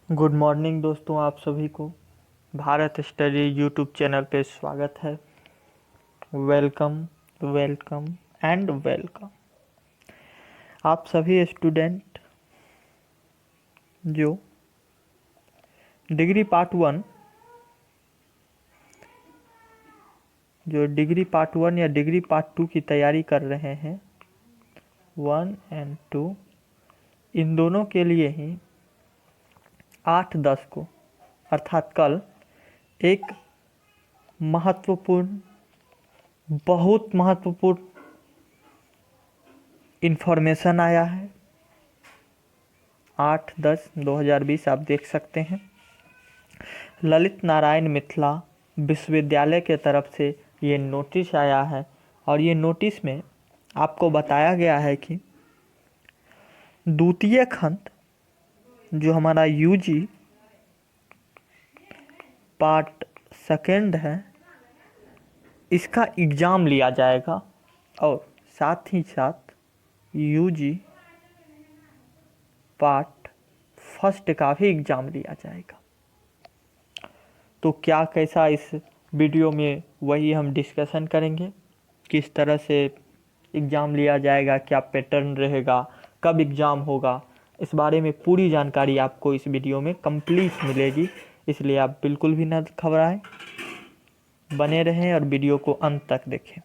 Good morning दोस्तों, आप सभी को भारत स्टडी यूट्यूब चैनल पे स्वागत है। Welcome welcome and welcome. आप सभी स्टूडेंट जो डिग्री पार्ट वन या डिग्री पार्ट टू की तैयारी कर रहे हैं, 1 एंड 2, इन दोनों के लिए ही 8-10 को अर्थात कल एक बहुत महत्वपूर्ण इन्फॉर्मेशन आया है। 8-10-2020 आप देख सकते हैं, ललित नारायण मिथिला विश्वविद्यालय के तरफ से ये नोटिस आया है और ये नोटिस में आपको बताया गया है कि द्वितीय खंड जो हमारा यूजी पार्ट सेकंड है, इसका एग्ज़ाम लिया जाएगा और साथ ही साथ यूजी पार्ट फर्स्ट का भी एग्ज़ाम लिया जाएगा। तो क्या कैसा इस वीडियो में वही हम डिस्कशन करेंगे, किस तरह से एग्ज़ाम लिया जाएगा, क्या पैटर्न रहेगा, कब एग्ज़ाम होगा, इस बारे में पूरी जानकारी आपको इस वीडियो में कंप्लीट मिलेगी। इसलिए आप बिल्कुल भी ना घबराएं, बने रहें और वीडियो को अंत तक देखें।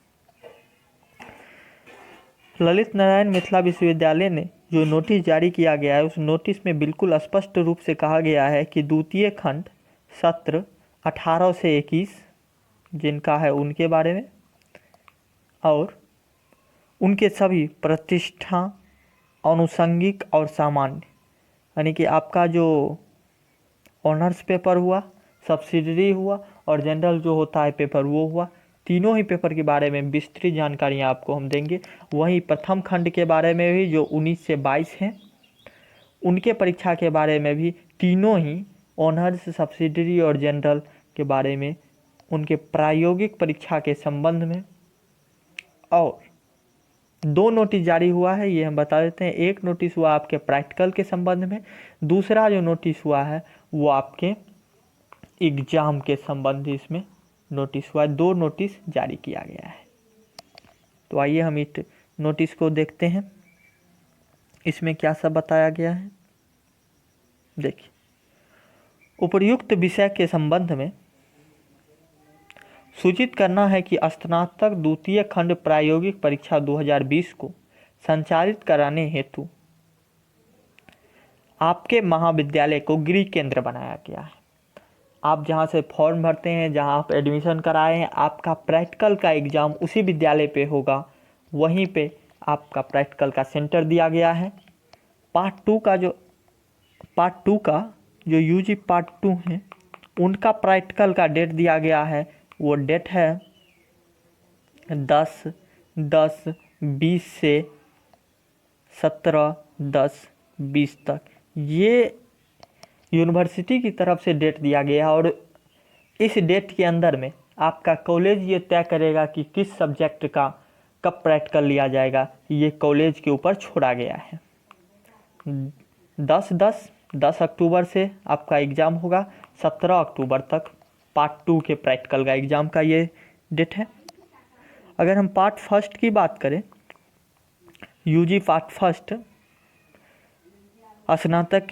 ललित नारायण मिथिला विश्वविद्यालय ने जो नोटिस जारी किया गया है, उस नोटिस में बिल्कुल स्पष्ट रूप से कहा गया है कि द्वितीय खंड सत्र 18 से 21 जिनका है उनके बारे में और उनके सभी प्रतिष्ठा, आनुषंगिक और सामान्य, यानी कि आपका जो ऑनर्स पेपर हुआ, सब्सिडरी हुआ और जनरल जो होता है पेपर वो हुआ, तीनों ही पेपर के बारे में विस्तृत जानकारियाँ आपको हम देंगे। वहीं प्रथम खंड के बारे में भी जो 19 से 22 हैं, उनके परीक्षा के बारे में भी तीनों ही ऑनर्स, सब्सिडरी और जनरल के बारे में, उनके प्रायोगिक परीक्षा के संबंध में और 2 नोटिस जारी हुआ है, ये हम बता देते हैं। एक नोटिस हुआ आपके प्रैक्टिकल के संबंध में, दूसरा जो नोटिस हुआ है वो आपके एग्ज़ाम के संबंध इसमें नोटिस हुआ है। 2 नोटिस जारी किया गया है। तो आइए हम इस नोटिस को देखते हैं, इसमें क्या सब बताया गया है। देखिए, उपर्युक्त विषय के संबंध में सूचित करना है कि स्नातक द्वितीय खंड प्रायोगिक परीक्षा 2020 को संचालित कराने हेतु आपके महाविद्यालय को गृह केंद्र बनाया गया है। आप जहां से फॉर्म भरते हैं, जहां आप एडमिशन कराए हैं, आपका प्रैक्टिकल का एग्ज़ाम उसी विद्यालय पे होगा, वहीं पे आपका प्रैक्टिकल का सेंटर दिया गया है। पार्ट टू का जो यूजी पार्ट 2 है, उनका प्रैक्टिकल का डेट दिया गया है, वो डेट है 10-10-20 से 17-10-20 तक। ये यूनिवर्सिटी की तरफ से डेट दिया गया और इस डेट के अंदर में आपका कॉलेज ये तय करेगा कि किस सब्जेक्ट का कब प्रैक्टिकल लिया जाएगा। ये कॉलेज के ऊपर छोड़ा गया है। 10 अक्टूबर से आपका एग्ज़ाम होगा, 17 अक्टूबर तक पार्ट 2 के प्रैक्टिकल का एग्ज़ाम का ये डेट है। अगर हम पार्ट फर्स्ट की बात करें, यूजी पार्ट फर्स्ट स्नातक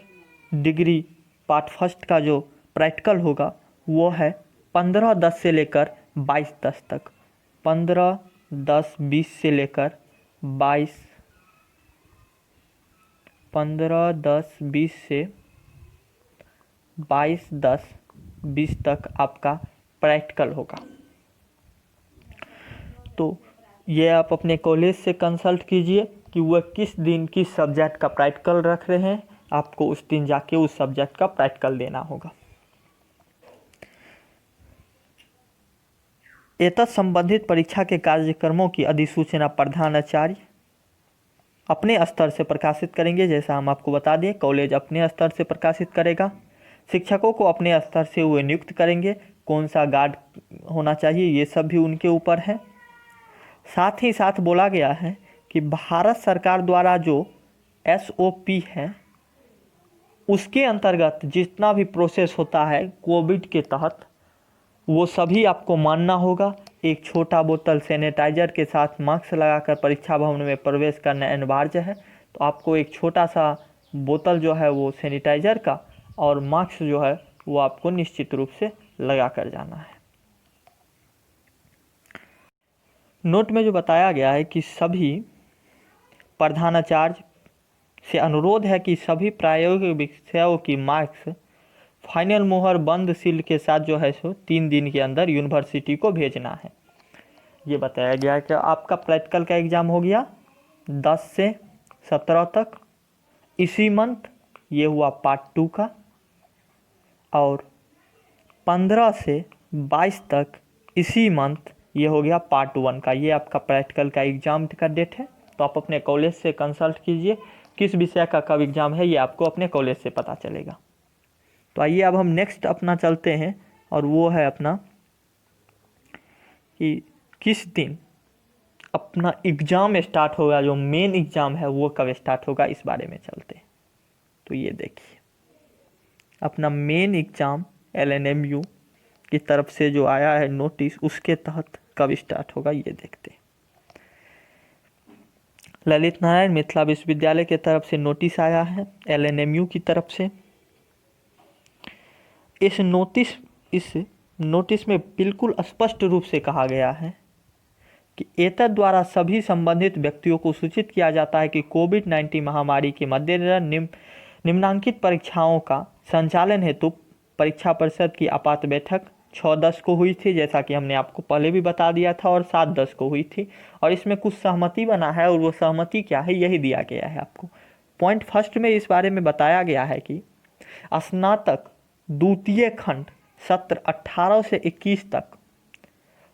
डिग्री पार्ट फर्स्ट का जो प्रैक्टिकल होगा वो है 15-10 से लेकर 22-10 तक। 15-10-20 से लेकर 22, 15-10-20 से 22-10-20 तक आपका प्रैक्टिकल होगा। तो ये आप अपने कॉलेज से कंसल्ट कीजिए कि वह किस दिन किस सब्जेक्ट का प्रैक्टिकल रख रहे हैं, आपको उस दिन जाके उस सब्जेक्ट का प्रैक्टिकल देना होगा। एतत् संबंधित परीक्षा के कार्यक्रमों की अधिसूचना प्रधानाचार्य अपने स्तर से प्रकाशित करेंगे। जैसा हम आपको बता दें, कॉलेज अपने स्तर से प्रकाशित करेगा, शिक्षकों को अपने स्तर से वो नियुक्त करेंगे, कौन सा गार्ड होना चाहिए ये सब भी उनके ऊपर है। साथ ही साथ बोला गया है कि भारत सरकार द्वारा जो SOP है उसके अंतर्गत जितना भी प्रोसेस होता है कोविड के तहत वो सभी आपको मानना होगा। एक छोटा बोतल सैनिटाइजर के साथ मास्क लगाकर परीक्षा भवन में प्रवेश करना अनिवार्य है। तो आपको एक छोटा सा बोतल जो है वो सैनिटाइजर का और मास्क जो है वो आपको निश्चित रूप से लगा कर जाना है। नोट में जो बताया गया है कि सभी प्रधानाचार्य से अनुरोध है कि सभी प्रायोगिक विषयों की मार्क्स फाइनल मोहर बंद सील के साथ जो है सो 3 दिन के अंदर यूनिवर्सिटी को भेजना है। ये बताया गया है कि आपका प्रैक्टिकल का एग्ज़ाम हो गया 10 से 17 तक इसी मंथ, ये हुआ पार्ट 2 का, और 15 से 22 तक इसी मंथ ये हो गया पार्ट 1 का। ये आपका प्रैक्टिकल का एग्ज़ाम का डेट है। तो आप अपने कॉलेज से कंसल्ट कीजिए किस विषय का कब एग्ज़ाम है, ये आपको अपने कॉलेज से पता चलेगा। तो आइए अब हम नेक्स्ट अपना चलते हैं, और वो है अपना कि किस दिन अपना एग्ज़ाम स्टार्ट होगा, जो मेन एग्ज़ाम है वो कब स्टार्ट होगा, इस बारे में चलते हैं। तो ये देखिए अपना मेन एग्ज़ाम LNMU की तरफ से जो आया है नोटिस, उसके तहत कब स्टार्ट होगा ये देखते हैं। ललित नारायण मिथिला विश्वविद्यालय की तरफ से नोटिस आया है LNMU की तरफ से। इस नोटिस में बिल्कुल स्पष्ट रूप से कहा गया है कि एतद द्वारा सभी संबंधित व्यक्तियों को सूचित किया जाता है कि कोविड-19 महामारी के मद्देनजर निम्नांकित परीक्षाओं का संचालन हेतु परीक्षा परिषद की आपात बैठक 6-10 को हुई थी, जैसा कि हमने आपको पहले भी बता दिया था, और 7-10 को हुई थी, और इसमें कुछ सहमति बना है, और वो सहमति क्या है यही दिया गया है आपको। पॉइंट फर्स्ट में इस बारे में बताया गया है कि स्नातक द्वितीय खंड सत्र 18 से 21 तक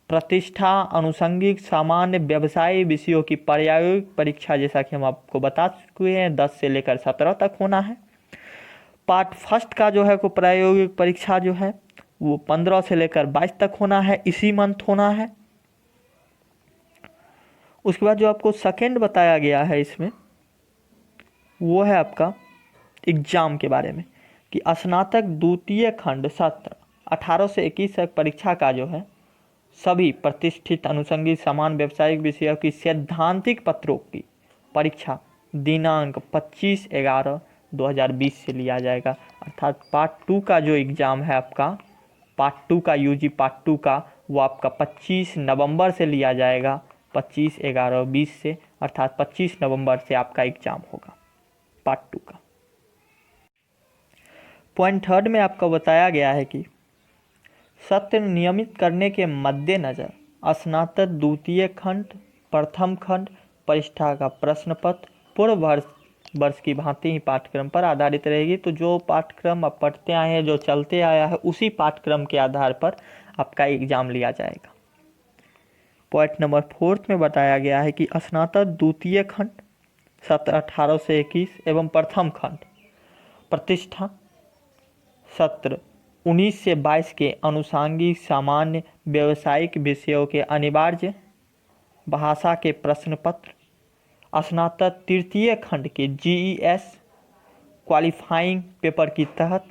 प्रतिष्ठा, अनुषंगिक, सामान्य, व्यवसायी विषयों की प्रायोगिक परीक्षा, जैसा कि हम आपको बता चुके हैं, 10 से लेकर 17 तक होना है। पार्ट फर्स्ट का जो है को प्रायोगिक परीक्षा जो है वो 15 से लेकर 22 तक होना है, इसी मंथ होना है। उसके बाद जो आपको सेकेंड बताया गया है इसमें वो है आपका एग्ज़ाम के बारे में कि स्नातक द्वितीय खंड सत्र 18 से 21 तक परीक्षा का जो है सभी प्रतिष्ठित, अनुषंगिक, समान, व्यावसायिक विषयों की सैद्धांतिक पत्रों की परीक्षा दिनांक 25/11/2020 से लिया जाएगा। अर्थात पार्ट 2 का जो एग्ज़ाम है आपका, पार्ट 2 का UG पार्ट 2 का, वो आपका 25 नवंबर से लिया जाएगा, 25/11/20 से, अर्थात 25 नवंबर से आपका एग्ज़ाम होगा पार्ट 2 का। पॉइंट थर्ड में आपको बताया गया है कि सत्र नियमित करने के मद्देनजर स्नातक द्वितीय खंड प्रथम खंड परीक्षा का प्रश्न पत्र पूर्व वर्ष की भांति ही पाठ्यक्रम पर आधारित रहेगी। तो जो पाठ्यक्रम आप पढ़ते आए हैं, जो चलते आया है, उसी पाठ्यक्रम के आधार पर आपका एग्ज़ाम लिया जाएगा। पॉइंट नंबर 4 में बताया गया है कि स्नातक द्वितीय खंड सत्र 18 से 21 एवं प्रथम खंड प्रतिष्ठा सत्र 19 से 22 के अनुषंगिक, सामान्य, व्यावसायिक विषयों के अनिवार्य भाषा के प्रश्न पत्र, स्नातक तृतीय खंड के GES क्वालिफाइंग पेपर की तहत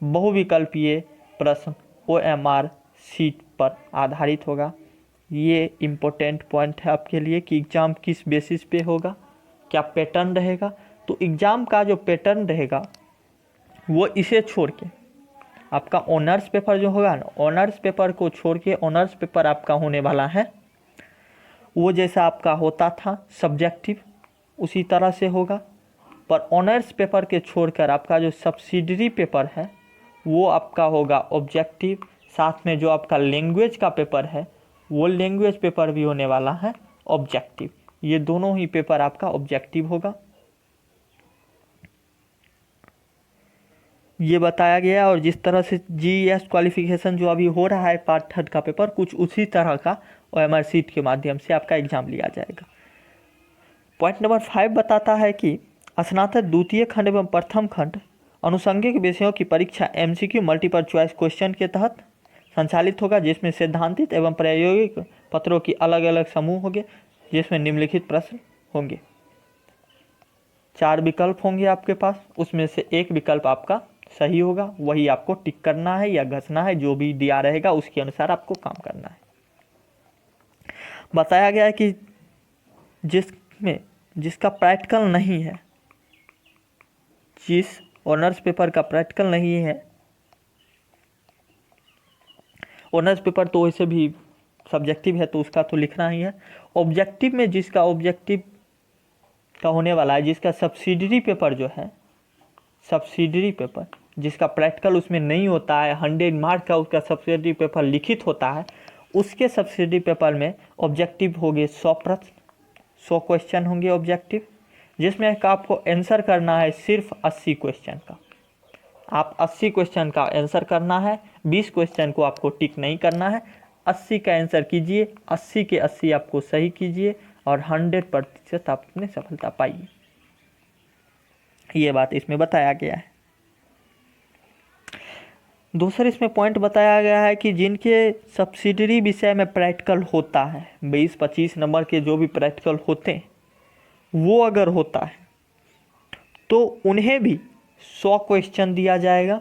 बहुविकल्पीय प्रश्न OMR सीट पर आधारित होगा। ये इम्पोर्टेंट पॉइंट है आपके लिए कि एग्ज़ाम किस बेसिस पे होगा, क्या पैटर्न रहेगा। तो एग्ज़ाम का जो पैटर्न रहेगा वो इसे छोड़ के आपका ऑनर्स पेपर जो होगा ना, ऑनर्स पेपर को छोड़ के ऑनर्स पेपर आपका होने वाला है वो जैसा आपका होता था सब्जेक्टिव, उसी तरह से होगा। पर ऑनर्स पेपर के छोड़कर आपका जो सब्सिडरी पेपर है वो आपका होगा ऑब्जेक्टिव। साथ में जो आपका लैंग्वेज का पेपर है वो लैंग्वेज पेपर भी होने वाला है ऑब्जेक्टिव। ये दोनों ही पेपर आपका ऑब्जेक्टिव होगा, ये बताया गया। और जिस तरह से GES क्वालिफिकेशन जो अभी हो रहा है पार्ट थर्ड का पेपर, कुछ उसी तरह का OMR सीट के माध्यम से आपका एग्ज़ाम लिया जाएगा। पॉइंट नंबर 5 बताता है कि स्नातक द्वितीय खंड एवं प्रथम खंड अनुषंगिक विषयों की परीक्षा MCQ मल्टीपल चॉइस क्वेश्चन के तहत संचालित होगा, जिसमें सैद्धांतिक एवं प्रायोगिक पत्रों की अलग अलग समूह होंगे, जिसमें निम्नलिखित प्रश्न होंगे। 4 विकल्प होंगे आपके पास, उसमें से एक विकल्प आपका सही होगा, वही आपको टिक करना है या घसना है, जो भी दिया रहेगा उसके अनुसार आपको काम करना है। बताया गया है कि जिसका प्रैक्टिकल नहीं है, जिस ऑनर्स पेपर का प्रैक्टिकल नहीं है, ऑनर्स पेपर तो वैसे भी सब्जेक्टिव है तो उसका तो लिखना ही है। ऑब्जेक्टिव में जिसका ऑब्जेक्टिव का होने वाला है, जिसका सब्सिडरी पेपर जो है, सब्सिडरी पेपर जिसका प्रैक्टिकल उसमें नहीं होता है, 100 मार्क का उसका सब्सिडरी पेपर लिखित होता है, उसके सब्सिडरी पेपर में ऑब्जेक्टिव होंगे 100 प्रश्न, 100 क्वेश्चन होंगे ऑब्जेक्टिव, जिसमें आपको आंसर करना है सिर्फ 80 क्वेश्चन का। आप 80 क्वेश्चन का आंसर करना है, 20 क्वेश्चन को आपको टिक नहीं करना है। 80 का आंसर कीजिए, 80 के 80 आपको सही कीजिए और 100% आपने सफलता पाई। ये बात इसमें बताया गया है। दूसरा इसमें पॉइंट बताया गया है कि जिनके सब्सिडरी विषय में प्रैक्टिकल होता है, 20-25 नंबर के जो भी प्रैक्टिकल होते हैं, वो अगर होता है तो उन्हें भी 100 क्वेश्चन दिया जाएगा,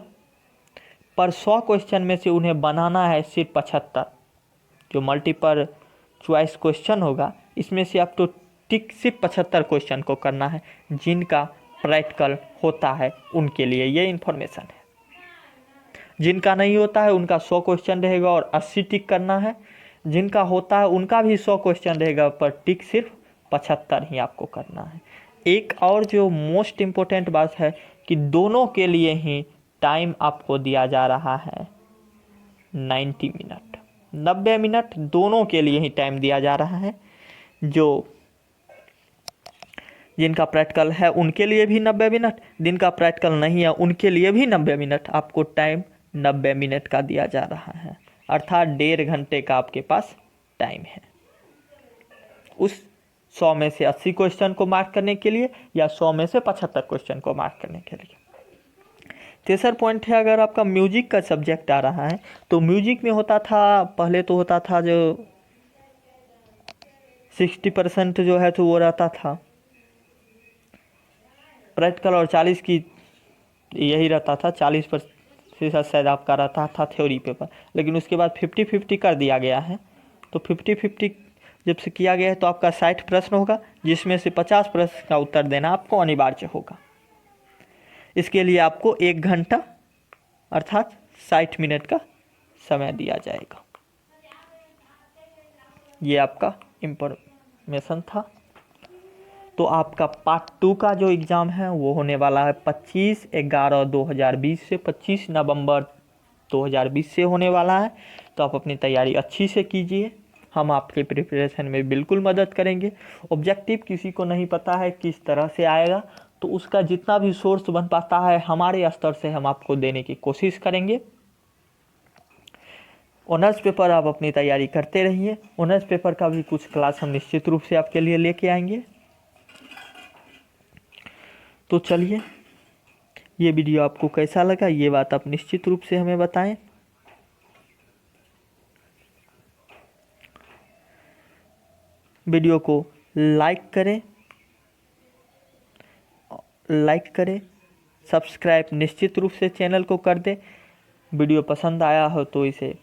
पर 100 क्वेश्चन में से उन्हें बनाना है सिर्फ 75। जो मल्टीपल चॉइस क्वेश्चन होगा, इसमें से आप तो टिक सिर्फ 75 क्वेश्चन को करना है। जिनका प्रैक्टिकल होता है उनके लिए ये इन्फॉर्मेशन है। जिनका नहीं होता है उनका 100 क्वेश्चन रहेगा और 80 टिक करना है। जिनका होता है उनका भी 100 क्वेश्चन रहेगा, पर टिक सिर्फ 75 ही आपको करना है। एक और जो मोस्ट इम्पोर्टेंट बात है कि दोनों के लिए ही टाइम आपको दिया जा रहा है 90 मिनट, 90 मिनट दोनों के लिए ही टाइम दिया जा रहा है। जो जिनका प्रैक्टिकल है उनके लिए भी 90 मिनट, जिनका प्रैक्टिकल नहीं है उनके लिए भी 90 मिनट, आपको टाइम 90 मिनट का दिया जा रहा है, अर्थात 1.5 घंटे का आपके पास टाइम है उस 100 में से 80 क्वेश्चन को मार्क करने के लिए या 100 में से 75 क्वेश्चन को मार्क करने के लिए। तीसरा पॉइंट है, अगर आपका म्यूजिक का सब्जेक्ट आ रहा है तो म्यूजिक में होता था, पहले तो होता था जो 60% जो है तो वो रहता था प्रैक्टिकल और 40 की यही रहता था, 40% शायद आपका रहता था थ्योरी पेपर। लेकिन उसके बाद 50-50 कर दिया गया है। तो 50-50 जब से किया गया है तो आपका 60 प्रश्न होगा, जिसमें से 50 प्रश्न का उत्तर देना आपको अनिवार्य होगा। इसके लिए आपको 1 घंटा अर्थात 60 मिनट का समय दिया जाएगा। ये आपका इंफॉर्मेशन था। तो आपका पार्ट 2 का जो एग्ज़ाम है वो होने वाला है 25/11/2020 से 25 नवंबर 2020 से होने वाला है। तो आप अपनी तैयारी अच्छी से कीजिए, हम आपके प्रिपरेशन में बिल्कुल मदद करेंगे। ऑब्जेक्टिव किसी को नहीं पता है किस तरह से आएगा, तो उसका जितना भी सोर्स बन पाता है हमारे स्तर से हम आपको देने की कोशिश करेंगे। ऑनर्स पेपर आप अपनी तैयारी करते रहिए। ऑनर्स पेपर का भी कुछ क्लास हम निश्चित रूप से आपके लिए लेके आएंगे। तो चलिए, ये वीडियो आपको कैसा लगा ये बात आप निश्चित रूप से हमें बताएं। वीडियो को लाइक करें, सब्सक्राइब निश्चित रूप से चैनल को कर दें। वीडियो पसंद आया हो तो इसे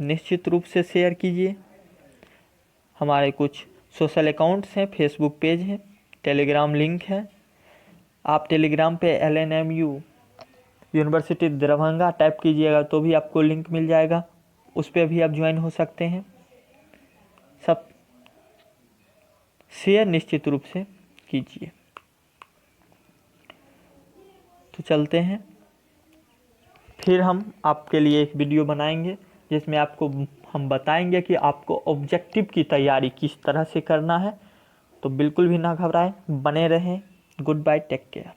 निश्चित रूप से शेयर कीजिए। हमारे कुछ सोशल अकाउंट्स हैं, फेसबुक पेज है, टेलीग्राम लिंक है। आप टेलीग्राम पे LNMU यूनिवर्सिटी दरभंगा टाइप कीजिएगा तो भी आपको लिंक मिल जाएगा, उस पर भी आप ज्वाइन हो सकते हैं। सब शेयर निश्चित रूप से कीजिए। तो चलते हैं, फिर हम आपके लिए एक वीडियो बनाएंगे जिसमें आपको हम बताएंगे कि आपको ऑब्जेक्टिव की तैयारी किस तरह से करना है। तो बिल्कुल भी ना घबराएं, बने रहें। Goodbye, take care.